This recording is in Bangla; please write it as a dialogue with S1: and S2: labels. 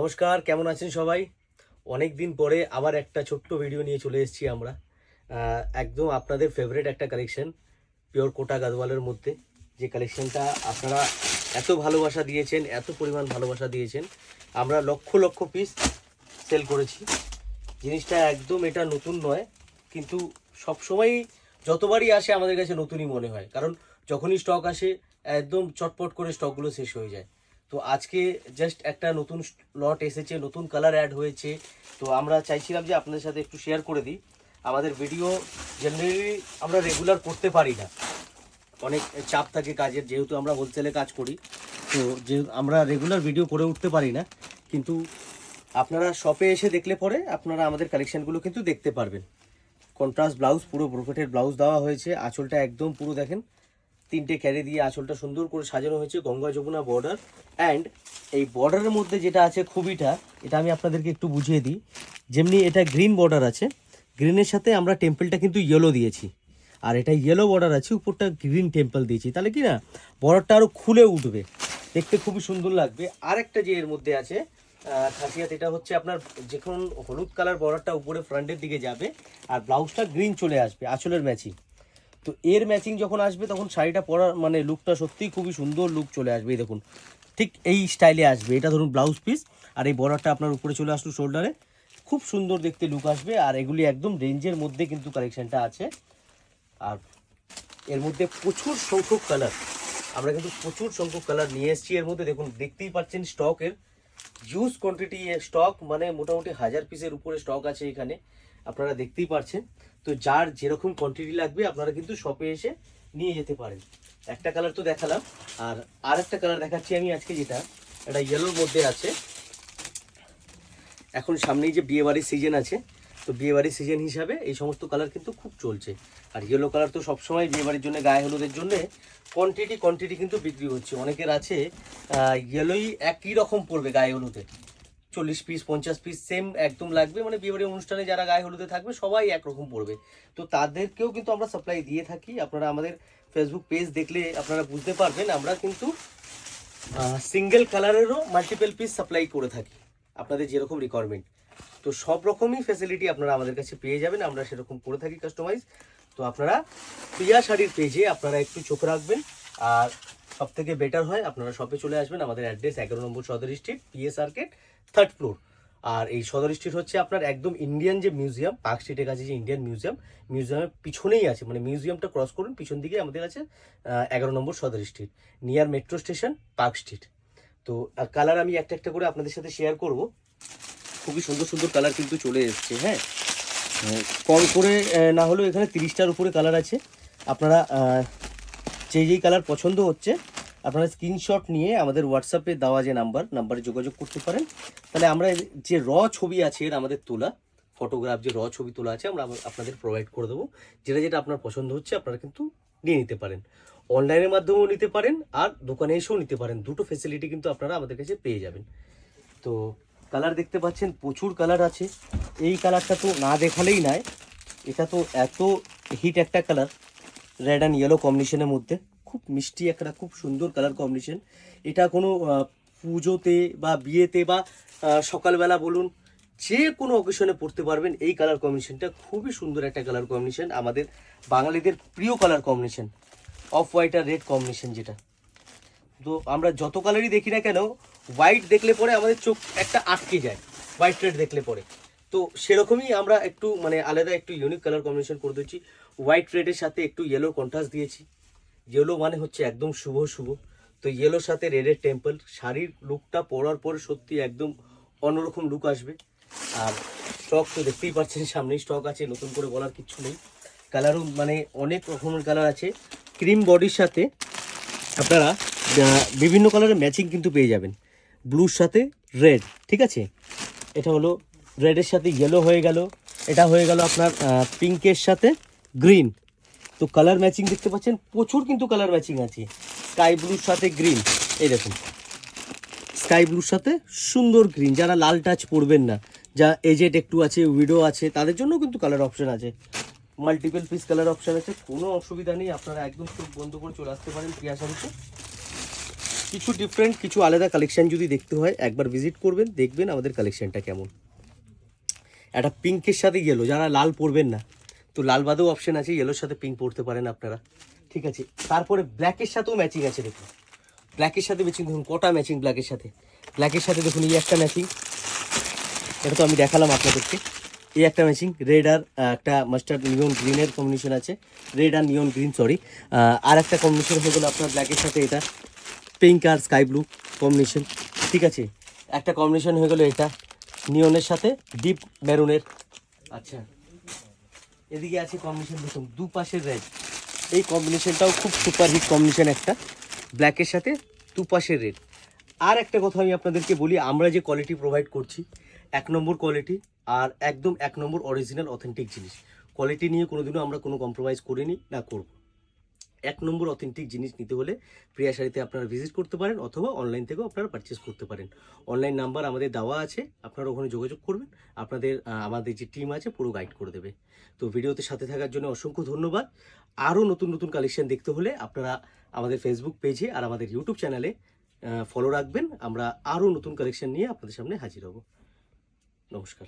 S1: নমস্কার, কেমন আছেন সবাই? অনেক দিন পরে আবার একটা ছোট্ট ভিডিও নিয়ে চলে এসেছি আমরা। একদম আপনাদের ফেভারিট একটা কালেকশন, পিওর কোটা গাদওয়ালের মধ্যে। যে কালেকশনটা আপনারা এত ভালোবাসা দিয়েছেন, এত পরিমাণ ভালোবাসা দিয়েছেন, আমরা লক্ষ লক্ষ পিস সেল করেছি। জিনিসটা একদম এটা নতুন নয়, কিন্তু সবসময়ই যতবারই আসে আমাদের কাছে নতুনই মনে হয়, কারণ যখনই স্টক আসে একদম চটপট করে স্টকগুলো শেষ হয়ে যায়। তো আজকে জাস্ট একটা নতুন লট এসেছে, নতুন কালার অ্যাড হয়েছে। তো আমরা চাইছিলাম যে আপনাদের সাথে একটু শেয়ার করে দিই। আমাদের ভিডিও জেনারেলি আমরা রেগুলার করতে পারি না, অনেক চাপ থাকে কাজের, যেহেতু আমরা হোলসেলে কাজ করি। তো যে আমরা রেগুলার ভিডিও করে উঠতে পারি না, কিন্তু আপনারা শপে এসে দেখলে পরে আপনারা আমাদের কালেকশানগুলো কিন্তু দেখতে পারবেন। কন্ট্রাস্ট ব্লাউজ, পুরো ব্রোকেটের ব্লাউজ দেওয়া হয়েছে। আঁচলটা একদম পুরো দেখেন, তিনটে ক্যারি দিয়ে আঁচলটা সুন্দর করে সাজানো হয়েছে, গঙ্গা যমুনা বর্ডার। অ্যান্ড এই বর্ডারের মধ্যে যেটা আছে খুবইটা, এটা আমি আপনাদেরকে একটু বুঝিয়ে দিই। যেমনি এটা গ্রিন বর্ডার আছে, গ্রিনের সাথে আমরা টেম্পলটা কিন্তু ইয়েলো দিয়েছি, আর এটা ইয়েলো বর্ডার আছে, উপরটা গ্রিন টেম্পল দিয়েছি, তাহলে কি না বর্ডারটা আরও খুলে উঠবে, দেখতে খুবই সুন্দর লাগবে। আর একটা যে এর মধ্যে আছে খাসিয়াত, এটা হচ্ছে আপনার যখন হলুদ কালার বর্ডারটা উপরে ফ্রন্টের দিকে যাবে আর ব্লাউজটা গ্রিন চলে আসবে আঁচলের ম্যাচিং। তো এর ম্যাচিং যখন আসবে তখন শাড়িটা পরার মানে লুকটা সত্যিই খুবই সুন্দর লুক চলে আসবে। এই দেখুন, ঠিক এই স্টাইলে আসবে। এটা ধরুন ব্লাউজ পিস, আর এই বর্ডারটা আপনার উপরে চলে আসলো শোল্ডারে, খুব সুন্দর দেখতে লুক আসবে। আর এগুলি একদম রেঞ্জের মধ্যে কিন্তু কালেকশানটা আছে। আর এর মধ্যে প্রচুর সংখ্যক কালার, আমরা কিন্তু প্রচুর সংখ্যক কালার নিয়ে এসেছি এর মধ্যে। দেখুন, দেখতেই পাচ্ছেন স্টকের হিউজ কোয়ান্টিটি স্টক, মানে মোটামুটি 1000 পিসের উপরে স্টক আছে এখানে, আপনারা দেখতেই পাচ্ছেন। তো যার যেরকম কোয়ান্টিটি লাগবে আপনারা কিন্তু শপে এসে নিয়ে যেতে পারেন। একটা কালার তো দেখালাম, আর একটা কালার দেখাচ্ছি আমি আজকে, যেটা এটা ইয়েলোর মধ্যে আছে। এখন সামনেই যে বিয়েবাড়ির সিজন আছে, তো বিয়েবাড়ির সিজন হিসাবে এই সমস্ত কালার কিন্তু খুব চলছে। আর ইয়েলো কালার তো সবসময় বিয়েবাড়ির জন্য, গায়ে হলুদের জন্য কোয়ান্টিটি কিন্তু বিক্রি হচ্ছে। অনেকের আছে ইয়েলোই একই রকম পড়বে গায়ে হলুদে, 40 পিস 50 পিস সেম একদম লাগবে, মানে বিয়েবাড়ির অনুষ্ঠানে যারা গায়ে হলুদে থাকবে সবাই একরকম পড়বে। তো তাদেরকেও কিন্তু আমরা সাপ্লাই দিয়ে থাকি। আপনারা আমাদের ফেসবুক পেজ দেখলে আপনারা বুঝতে পারবেন, আমরা কিন্তু সিঙ্গেল কালারেরও মাল্টিপল পিস সাপ্লাই করে থাকি, আপনাদের যেরকম রিকোয়ারমেন্ট। তো সব রকমই ফ্যাসিলিটি আপনারা আমাদের কাছে পেয়ে যাবেন, আমরা সেরকম করে থাকি কাস্টমাইজ। তো আপনারা প্রিয়া শাড়ির পেজে আপনারা একটু চোখ রাখবেন। আর সব থেকে বেটার হয় আপনারা শপে চলে আসবেন। আমাদের অ্যাড্রেস 11 নম্বর Sadar street, PS arcade, 3rd floor. আর এই সদর স্ট্রিট হচ্ছে আপনার একদম ইন্ডিয়ান যে মিউজিয়াম, পার্ক স্ট্রিটের কাছে যে ইন্ডিয়ান মিউজিয়ামের পিছনেই আছে, মানে মিউজিয়ামটা ক্রস করুন, পিছন দিকে আমাদের আছে 11 নম্বর Sadar street, near metro station, park street. তো কালার আমি একটা একটা করে আপনাদের সাথে শেয়ার করব। খুবই সুন্দর সুন্দর কালার কিন্তু চলে এসছে। হ্যাঁ, কম করে না হলেও এখানে 30টার উপরে কালার আছে। আপনারা যেই কালার পছন্দ হচ্ছে আপনারা স্ক্রিনশট নিয়ে আমাদের হোয়াটসঅ্যাপে দেওয়া যে নাম্বারে যোগাযোগ করতে পারেন। তাহলে আমরা যে ছবি আছে এর আমাদের তোলা ফটোগ্রাফ, যে ছবি তোলা আছে, আমরা আপনাদের প্রোভাইড করে দেবো। যেটা আপনার পছন্দ হচ্ছে আপনারা কিন্তু নিয়ে নিতে পারেন, অনলাইনের মাধ্যমেও নিতে পারেন আর দোকানে এসেও নিতে পারেন। দুটো ফ্যাসিলিটি কিন্তু আপনারা আমাদের কাছে পেয়ে যাবেন। তো কালার দেখতে পাচ্ছেন, প্রচুর কালার আছে। এই কালারটা তো না দেখালেই নয়, এটা তো এত হিট একটা কালার, রেড অ্যান্ড ইয়েলো কম্বিনেশনের মধ্যে, খুব মিষ্টি একটা, খুব সুন্দর কালার কম্বিনেশন। এটা কোনো পুজোতে বা বিয়েতে বা সকালবেলা বলুন, যে কোনো অকেশনে পড়তে পারবেন। এই কালার কম্বিনেশনটা খুবই সুন্দর একটা কালার কম্বিনেশন, আমাদের বাঙালিদের প্রিয় কালার কম্বিনেশন, অফ হোয়াইট আর রেড কম্বিনেশন যেটা। তো আমরা যত কালারই দেখি না কেন, হোয়াইট দেখলে পরে আমাদের চোখ একটা আটকে যায়, হোয়াইট রেড দেখলে পরে। তো সেরকমই আমরা একটু মানে আলাদা একটু ইউনিক কালার কম্বিনেশন করে দিচ্ছি। হোয়াইট রেডের সাথে একটু ইয়েলো কন্ট্রাস্ট দিয়েছি। ইয়েলো মানে হচ্ছে একদম শুভ শুভ, তো ইয়েলোর সাথে রেডের টেম্পল, শাড়ির লুকটা পরার পরে সত্যি একদম অন্যরকম লুক আসবে। আর স্টক তো দেখতেই পাচ্ছেন, সামনেই স্টক আছে, নতুন করে বলার কিচ্ছু নেই। কালারও মানে অনেক রকমের কালার আছে। ক্রিম বডির সাথে আপনারা বিভিন্ন কালারের ম্যাচিং কিন্তু পেয়ে যাবেন, ব্লুর সাথে রেড, ঠিক আছে। এটা হলো রেডের সাথে ইয়েলো হয়ে গেল, এটা হয়ে গেল আপনার পিঙ্কের সাথে গ্রিন। তো কালার ম্যাচিং দেখতে পাচ্ছেন, প্রচুর কিন্তু কালার ম্যাচিং আছে। স্কাই ব্লুর সাথে গ্রিন, এই দেখুন স্কাই ব্লুর সাথে সুন্দর গ্রিন। যারা লাল টাচ পড়বেন না, যা এজেড একটু আছে, উইডো আছে, তাদের জন্য কিন্তু কালার অপশন আছে, মাল্টিপল পিস কালার অপশন আছে, কোনো অসুবিধা নেই। আপনারা একদম চোখ বন্ধ করে চলে আসতে পারেন প্রিয়া শাড়িতে। কিছু ডিফারেন্ট, কিছু আলাদা কালেকশন যদি দেখতে হয় একবার ভিজিট করবেন, দেখবেন আমাদের কালেকশনটা কেমন। একটা পিঙ্কের সাথে ইয়েলো, যারা লাল পরবেন না তো লাল বাদেও অপশন আছে, ইয়েলোর সাথে পিঙ্ক পরতে পারেন আপনারা, ঠিক আছে। তারপরে ব্ল্যাকের সাথেও ম্যাচিং আছে, দেখুন ব্ল্যাকের সাথে ম্যাচিং, দেখুন কটা ম্যাচিং ব্ল্যাকের সাথে। ব্ল্যাকের সাথে দেখুন এই একটা ম্যাচিং, এটা তো আমি দেখালাম আপনাদেরকে। এই একটা ম্যাচিং, রেড আর একটা মাস্টার্ড নিয়ন গ্রিনের কম্বিনেশন আছে, রেড আর নিয়ন গ্রিন সরি। আর একটা কম্বিনেশন হয়ে গেলো আপনার ব্ল্যাকের সাথে এটা পিঙ্ক আর স্কাই ব্লু কম্বিনেশন, ঠিক আছে। একটা কম্বিনেশন হয়ে গেলো এটা নিয়নের সাথে ডিপ মেরুনের। আচ্ছা, এদিকে আছে কম্বিনেশন দেখুন দুপাশের রেড, এই কম্বিনেশনটাও খুব সুপার হিট কম্বিনেশন একটা, ব্ল্যাকের সাথে দুপাশের রেড। আর একটা কথা আমি আপনাদেরকে বলি, আমরা যে কোয়ালিটি প্রোভাইড করছি 1 নম্বর কোয়ালিটি, আর একদম 1 নম্বর অরিজিনাল অথেন্টিক জিনিস। কোয়ালিটি নিয়ে কোনোদিনও আমরা কোনো কম্প্রোমাইজ করিনি, না করব। 1 নম্বর অথেন্টিক জিনিস নিতে হলে প্রিয়া শাড়িতে আপনারা ভিজিট করতে পারেন, অথবা অনলাইন থেকেও আপনারা পারচেস করতে পারেন। অনলাইন নাম্বার আমাদের দেওয়া আছে, আপনারা ওখানে যোগাযোগ করবেন, আপনাদের আমাদের যে টিম আছে পুরো গাইড করে দেবে। তো ভিডিওতে সাথে থাকার জন্য অসংখ্য ধন্যবাদ। আরও নতুন নতুন কালেকশন দেখতে হলে আপনারা আমাদের ফেসবুক পেজে আর আমাদের ইউটিউব চ্যানেলে ফলো রাখবেন। আমরা আরও নতুন কালেকশন নিয়ে আপনাদের সামনে হাজির হব। নমস্কার।